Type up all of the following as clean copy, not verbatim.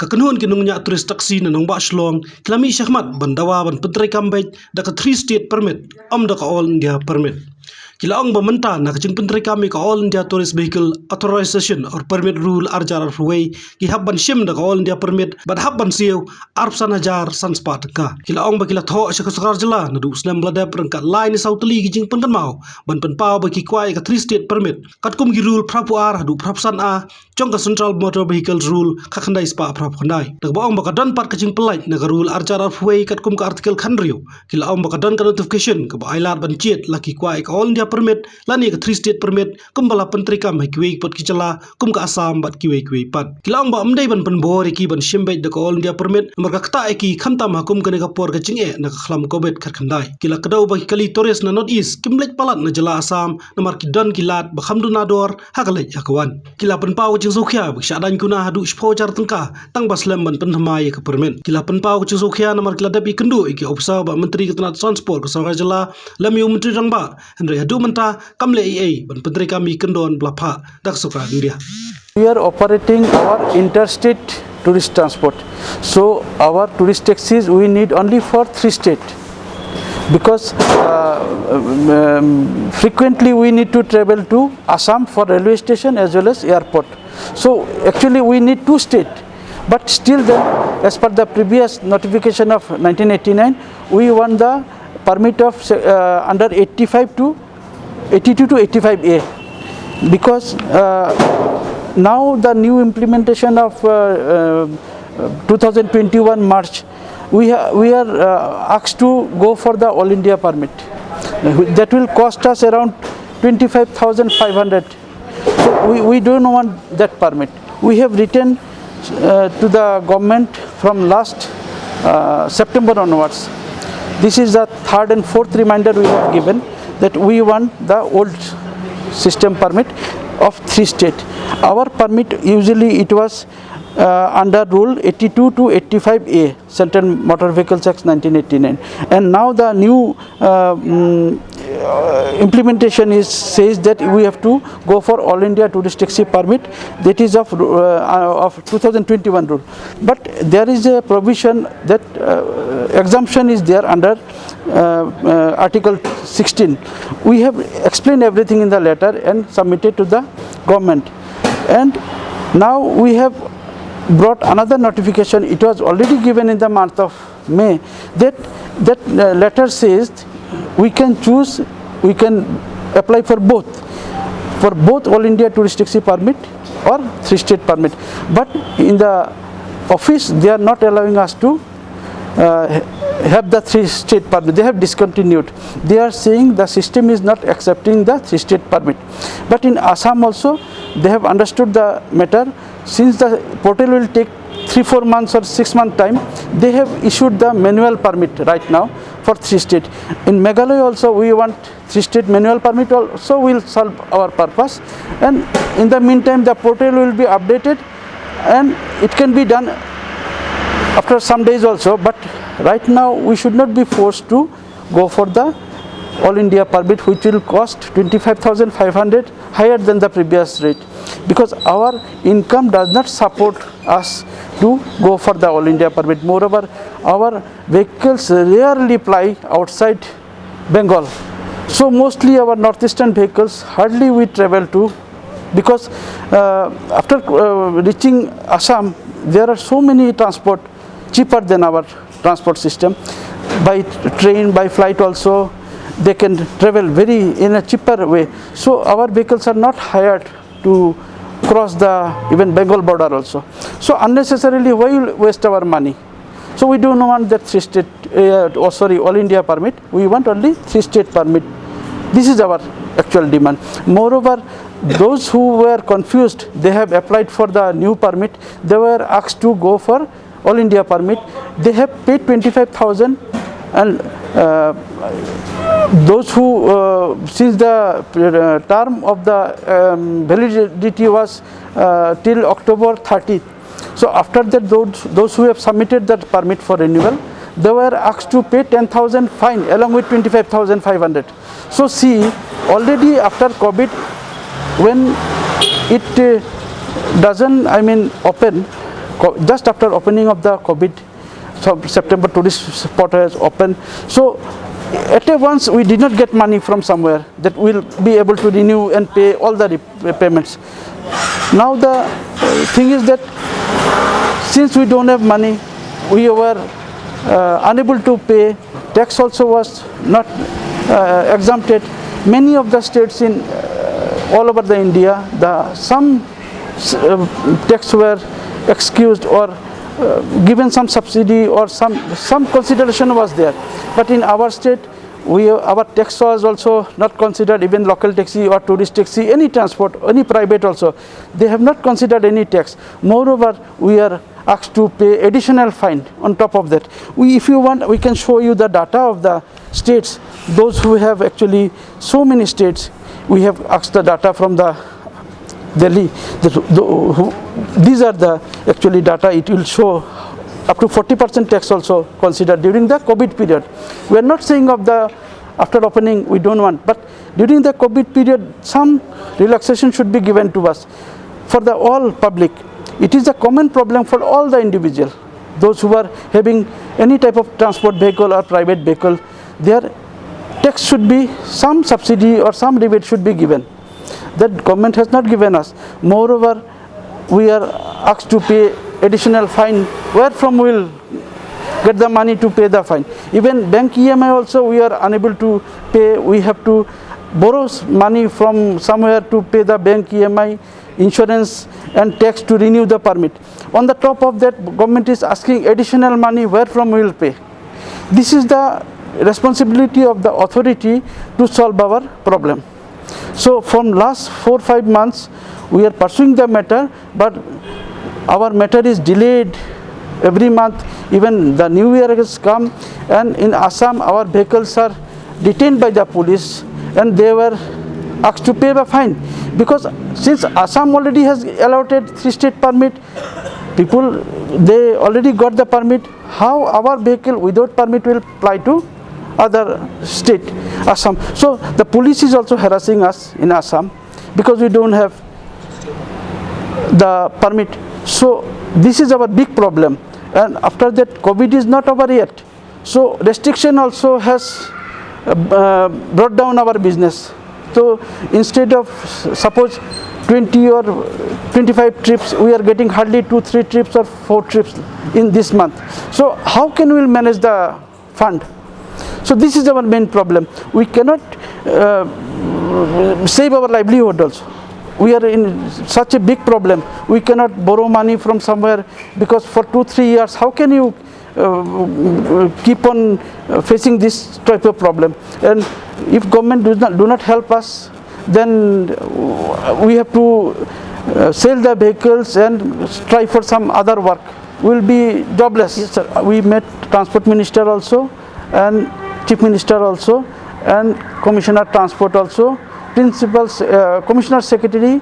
Kakanhun ki nongñiah turis taksi na nongba shlong kilami syahmat ban Dawa ban pyntreikam beit da ka 3 state permit da ka all India permit. Kila ong bamenta na kaching pyntreikam ka all India tourist vehicle authorization or permit rule arjar arfway ki habban shim da ka all India permit ban habban siu arpsan hajar sanspat ka. Kila ong ba kila tho syakasakar jela na du slam bladep rangka line sautli ki jing penkan mau ban penpau ba ki kwai ka 3 state permit katkum ki rule prapuar du prapsan a chong ka central motor vehicle rule kakhandai spa prap khandai dak ba ong ba ka don pat kaching pelai na ka rule arjar arfway katkum ka article khanriu kila ong ba ka don ka notification ka ba ailat ban chet laki kwai ka all India permit lani ka 3 state permit kumbala pyntreikam hai kiwei pot kichala kum ka Assam bat kiwei pat kila ong ba amdai ban penbor ki ban shimbei da ka all India permit mar ka kta ki khamtam hakum ka ne ka por ka chinge na ka khlam kobet khandai kila kadau ba kali tourist na north east kimlek palat na jela Assam na mar ki don kilat ba khamdu na dor hakalai hakwan kila penpau ching sokhya ba shadan kuna hadu shpo jar tangka tang baslam ban penhamai ka permit kila penpau ching sokhya na mar kila dapi kendu ki ofisa ba menteri ketenat transport ka sarga jela lamiu menteri rangba hendrai hadu menta kamle ea ban pyntreikam kendon blapha dak soka india. We are operating our interstate tourist transport. So our tourist taxis we need only for 3 states because frequently we need to travel to Assam for railway station as well as airport. So actually we need 2 states. But still then, as per the previous notification of 1989, we want the permit of under 85 to 82 to 85A because now the new implementation of 2021 March, we are asked to go for the All India permit. That will cost us around 25,500. So we don't want that permit. We have written to the government from last September onwards. This is the 3rd and 4th reminder we have given that we want the old system permit of 3 states. Our permit usually it was under rule 82 to 85A Central Motor Vehicles Act 1989, and now the new implementation says that we have to go for All India Tourist Taxi permit, that is of 2021 rule. But there is a provision that exemption is there under Article 16. We have explained everything in the letter and submitted to the government, and now we have brought another notification. It was already given in the month of May that letter says we can choose, we can apply for both All India Tourist Taxi permit or 3 state permit. But in the office they are not allowing us to have the 3 state permit. They have discontinued. They are saying the system is not accepting the 3 state permit. But in Assam also they have understood the matter. Since the portal will take 3-4 months or 6 month time, they have issued the manual permit right now for 3 state. In Meghalaya also we want 3 state manual permit also will solve our purpose, and in the meantime the portal will be updated and it can be done after some days also. But right now we should not be forced to go for the All India permit, which will cost 25,500 higher than the previous rate, because our income does not support us to go for the All India permit. Moreover, our vehicles rarely ply outside Bengal. So mostly our northeastern vehicles hardly we travel to, because after reaching Assam there are so many transport cheaper than our transport system. By train, by flight also they can travel in a cheaper way. So our vehicles are not hired to cross the even Bengal border also. So unnecessarily why will waste our money? So we do not want that 3 state All India permit. We want only 3 state permit. This is our actual demand. Moreover, those who were confused, they have applied for the new permit. They were asked to go for All India permit. They have paid 25,000, and those who since the term of the validity was till October 30th. So after that, those who have submitted that permit for renewal, they were asked to pay 10,000 fine along with 25,500. So see, already after COVID, when it doesn't open, just after opening of the COVID, so September tourist spot has opened. So at once we did not get money from somewhere that we'll be able to renew and pay all the payments. Now the thing is that since we don't have money, we were unable to pay. Tax also was not exempted. Many of the states in all over the India, some tax were excused or given some subsidy or some consideration was there. But in our state, our tax was also not considered, even local taxi or tourist taxi, any transport, any private also. They have not considered any tax. Moreover, we are asked to pay additional fine on top of that. If you want, we can show you the data of the states. Those who have actually so many states, we have asked the data from the Delhi. These are the actually data. It will show up to 40% tax also considered during the COVID period. We are not saying of the after opening we don't want, but during the COVID period some relaxation should be given to us for the all public. It is a common problem for all the individual. Those who are having any type of transport vehicle or private vehicle, their tax should be, some subsidy or some rebate should be given. That government has not given us. Moreover, we are asked to pay additional fine. Where from we will get the money to pay the fine? Even bank EMI also we are unable to pay. We have to borrow money from somewhere to pay the bank EMI, insurance and tax to renew the permit. On the top of that, government is asking additional money. Where from we will pay? This is the responsibility of the authority to solve our problem. So from last 4-5 months we are pursuing the matter, but our matter is delayed every month. Even the new year has come, and in Assam our vehicles are detained by the police and they were asked to pay the fine, because since Assam already has allotted 3-state permit, people they already got the permit. How our vehicle without permit will apply to other state, Assam? So the police is also harassing us in Assam because we don't have the permit. So this is our big problem, and after that COVID is not over yet. So restriction also has brought down our business. So instead of suppose 20 or 25 trips, we are getting hardly 2-3 trips or 4 trips in this month. So how can we manage the fund? So this is our main problem. We cannot save our livelihood also. We are in such a big problem. We cannot borrow money from somewhere, because for 2-3 years, how can you keep on facing this type of problem? And if government do not help us, then we have to sell the vehicles and try for some other work. We will be jobless. Yes, sir. We met Transport Minister also, and Chief Minister also, and Commissioner Transport also, Principals, Commissioner Secretary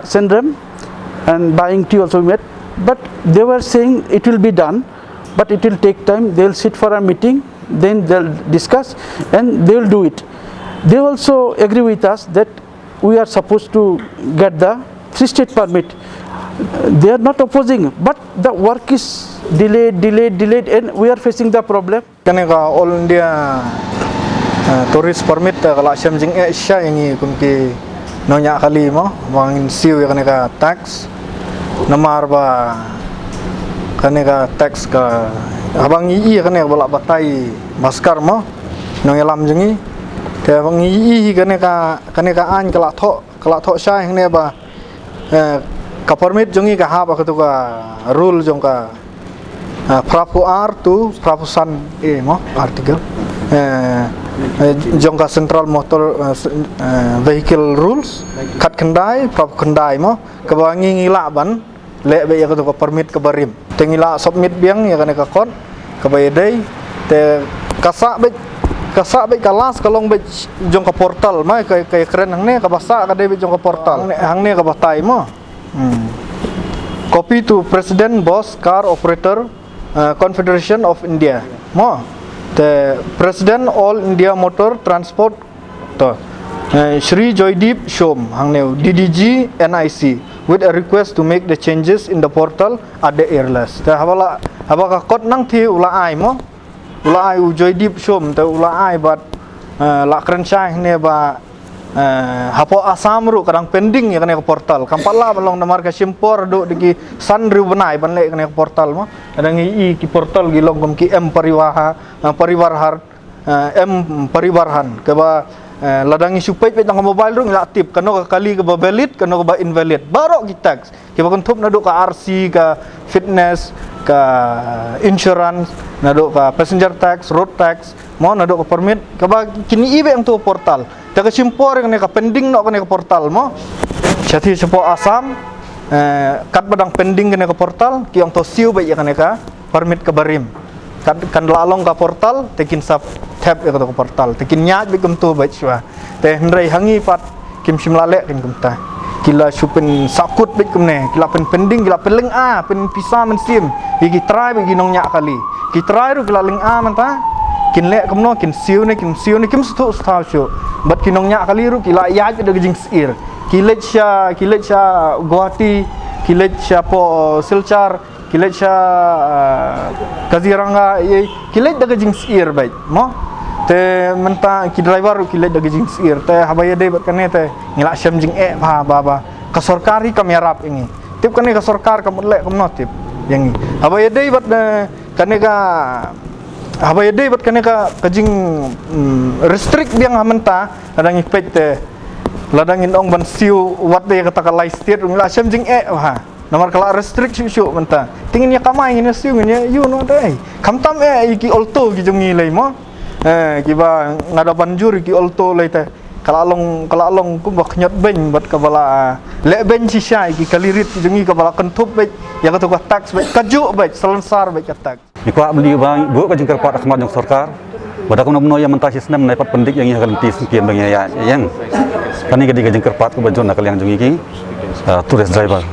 Sendrem and Baingti also met. But they were saying it will be done, but it will take time. They will sit for a meeting, then they will discuss and they will do it. They also agree with us that we are supposed to get the 3-state permit. They are not opposing, but the work is delayed, and we are facing the problem. Kaneka all India tourist permit kalau asyam jing Asia yang kumki nongñiah kali mo wangin siu ya kaneka tax namar ba kaneka tax ka abang ii kaneka balak batai maskar mo nongñiah lam jingi te abang ii kaneka an kalak tho syai hne ba ka permit jongi ka ha ba ketuka rule jongka prapu r tu prapu san mo artikel jongka central motor vehicle rules kat kendai prap kendai mo kebangi ngila ban le be ya ketuka permit ke barim tengila submit biang ya kana ka kon ke bayedai te kasak be kalas kalong be jongka portal mai kai keren hangne ka basa ka de be jongka portal hangne ka batai mo copy to President Boss Car Operator Confederation of India mo the President All India Motor Transport to Shri Joydeep Shom hangne DDG NIC with a request to make the changes in the portal at the earliest. Te habala kot nang thi ula ai mo ula ai ujoi dip shom te ula ai bat la krenchai ne ba hapo asam ru kadang pending ya kena ke portal kampala balong namar ka simpor do digi sanru benai banle kena ke portal mo kadang i ki portal gi logom ki pariwarhan ke ba ladangi supaya petang mobile ru ngila tip kano kali ke ba valid kano ke ba invalid baru ki tax ke ba kontup nado ka RC ka fitness ka insurance nado ka passenger tax road tax mo nado ka permit ke ba kini ibe ang tu portal taga simpor kene ka pending no kene ka portal mo chati sepo asam kat badang pending kene ka portal ki ang to siu ba ya kene ka permit ka barim kan lalong ka portal tekin sap tab ya ka portal tekin nyat bi kum tu ba chwa te hendrai hangi pat kim simlale kin kum ta kila supin sakut bi kum ne kila pen pending kila peleng pen pisa men sim gi try bi nongñiah kali ki try ru kila ling man ta kin le kum no kin siu ne kim stu sta shu bat kin nongñiah kali ru kila ya de jing sir kilet sha Guwahati kilet sha po Silchar kilet sha Kaziranga kilet daga jing sir baik mo te menta ki driver kilet daga jing sir te habaya de bat kane te ngila syam jing ba ka sarkari kamerap ini tip kane ka sarkar ka mudle kam no tip yang ni habaya de bat kane ka habaya de bat kane ka jing restrict biang menta kadang ipet te ladangin ong ban siu wat de kata ka lai state ngila syam jing nomor kala restrict syuk menta tingin ya kamai ni siu ni you no dai kamtam ki olto ki jongi lai mo ki ba ngada banjur ki olto lai te kala long ku bak nyot ben bat kabala le ben si syai ki kalirit ki jongi kabala kentup bet ya kata ka tax bet kaju bet selensar bet ka tax ni kwa beli bang bu ka jengker pat khmat jong sarkar bada ko nomno yang mentah sistem nai pat pendik yang akan tis kian bang yang kani gadi ka jengker pat ko bajon nakal yang jongi ki tourist driver